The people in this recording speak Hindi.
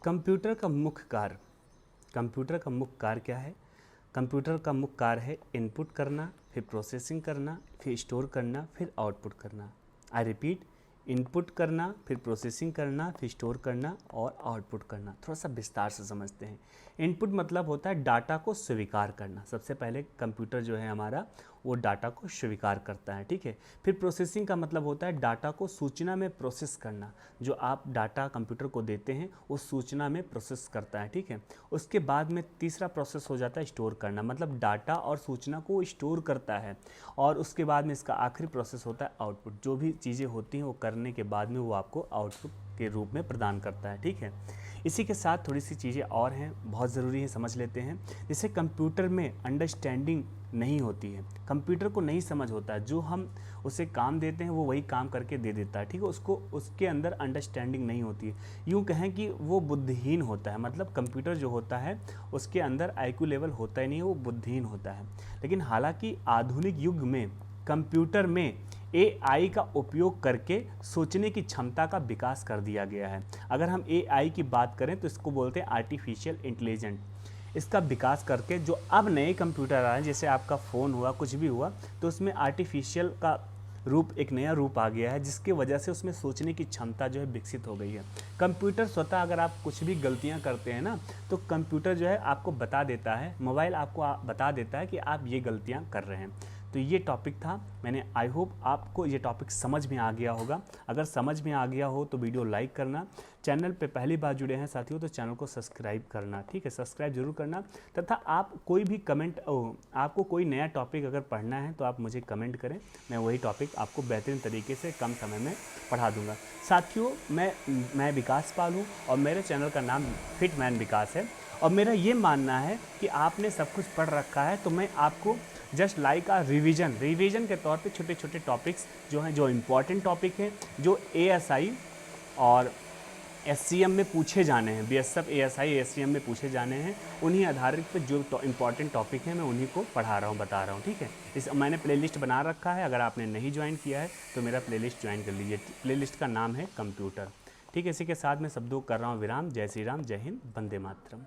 कंप्यूटर का मुख्य कार्य, कंप्यूटर का मुख्य कार्य क्या है? कंप्यूटर का मुख्य कार्य है इनपुट करना, फिर प्रोसेसिंग करना, फिर स्टोर करना, फिर आउटपुट करना। आई रिपीट, इनपुट करना, फिर प्रोसेसिंग करना, फिर स्टोर करना और आउटपुट करना। थोड़ा सा विस्तार से समझते हैं। इनपुट मतलब होता है डाटा को स्वीकार करना। सबसे पहले कंप्यूटर जो है हमारा वो डाटा को स्वीकार करता है, ठीक है। फिर प्रोसेसिंग का मतलब होता है डाटा को सूचना में प्रोसेस करना। जो आप डाटा कंप्यूटर को देते हैं वो सूचना में प्रोसेस करता है, ठीक है। उसके बाद में तीसरा प्रोसेस हो जाता है स्टोर करना, मतलब डाटा और सूचना को स्टोर करता है। और उसके बाद में इसका आखिरी प्रोसेस होता है आउटपुट। जो भी चीज़ें होती हैं वो करने के बाद में वो आपको आउटपुट के रूप में प्रदान करता है, ठीक है। इसी के साथ थोड़ी सी चीज़ें और हैं, बहुत ज़रूरी है, समझ लेते हैं। जैसे कंप्यूटर में अंडरस्टैंडिंग नहीं होती है, कंप्यूटर को नहीं समझ होता है। जो हम उसे काम देते हैं वो वही काम करके दे देता है, ठीक है। उसको उसके अंदर अंडरस्टैंडिंग नहीं होती है। यूँ कहें कि वो बुद्धिहीन होता है, मतलब कंप्यूटर जो होता है उसके अंदर IQ लेवल होता ही नहीं है, वो बुद्धिहीन होता है। लेकिन हालांकि आधुनिक युग में कंप्यूटर में AI का उपयोग करके सोचने की क्षमता का विकास कर दिया गया है। अगर हम AI की बात करें तो इसको बोलते हैं आर्टिफिशियल इंटेलिजेंट। इसका विकास करके जो अब नए कंप्यूटर आए, जैसे आपका फ़ोन हुआ, कुछ भी हुआ, तो उसमें आर्टिफिशियल का रूप, एक नया रूप आ गया है, जिसकी वजह से उसमें सोचने की क्षमता जो है विकसित हो गई है। कंप्यूटर स्वतः अगर आप कुछ भी गलतियां करते हैं ना, तो कंप्यूटर जो है आपको बता देता है, मोबाइल आपको बता देता है कि आप ये गलतियां कर रहे हैं। तो ये टॉपिक था। मैंने आई होप आपको ये टॉपिक समझ में आ गया होगा। अगर समझ में आ गया हो तो वीडियो लाइक करना, चैनल पे पहली बार जुड़े हैं साथियों तो चैनल को सब्सक्राइब करना, ठीक है, सब्सक्राइब जरूर करना। तथा आप कोई भी कमेंट, आपको कोई नया टॉपिक अगर पढ़ना है तो आप मुझे कमेंट करें, मैं वही टॉपिक आपको बेहतरीन तरीके से कम समय में पढ़ा दूंगा। साथियों, मैं विकास पाल हूँ और मेरे चैनल का नाम फिटमैन विकास है। और मेरा ये मानना है कि आपने सब कुछ पढ़ रखा है, तो मैं आपको जस्ट लाइक रिवीजन के तौर पे छोटे छोटे टॉपिक्स जो हैं, जो इम्पॉर्टेंट टॉपिक हैं, जो ASI और SCM में पूछे जाने हैं, BSF ASI ASCM में पूछे जाने हैं, उन्हीं आधारित पे जो इम्पॉर्टेंट टॉपिक हैं मैं उन्हीं को पढ़ा रहा हूँ, बता रहा हूँ, ठीक है। इस मैंने प्लेलिस्ट बना रखा है, अगर आपने नहीं ज्वाइन किया है तो मेरा प्लेलिस्ट ज्वाइन कर लीजिए। प्लेलिस्ट का नाम है कंप्यूटर, ठीक है। इसी के साथ मैं शब्दों कर रहा हूँ विराम। जय श्री राम, जय हिंद, वंदे मातरम।